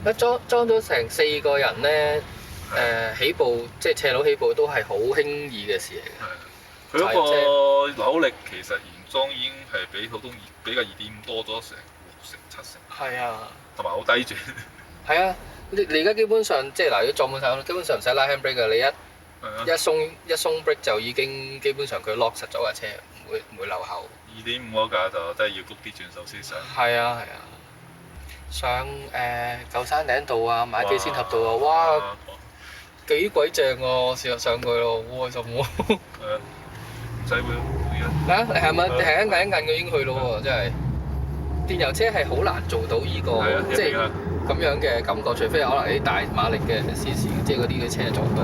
一裝咗成4個人咧，起步即係斜路起步都係好輕易嘅事嚟嘅。佢嗰個扭力其實原裝已經係比普通比較2.5多咗成6成7成。係啊，同埋好低轉。係啊，你而家基本上即係嗱，如果撞滿晒，基本上唔使拉 handbrake 嘅，你一鬆 brake 就已經基本上佢 lock 實咗架車，唔會漏後。2.5嗰架就真係要谷啲轉手先上。係啊係啊，上舊山頂道啊，買機仙塔道啊，哇幾鬼正喎！我試下上去咯，好開心喎。唔使會啊，你係咪你係一摁佢已經去咯喎？真係電油車係好難做到呢個即係咁樣嘅感覺，除非可能啲大馬力嘅 CC，即係嗰啲嘅車撞到。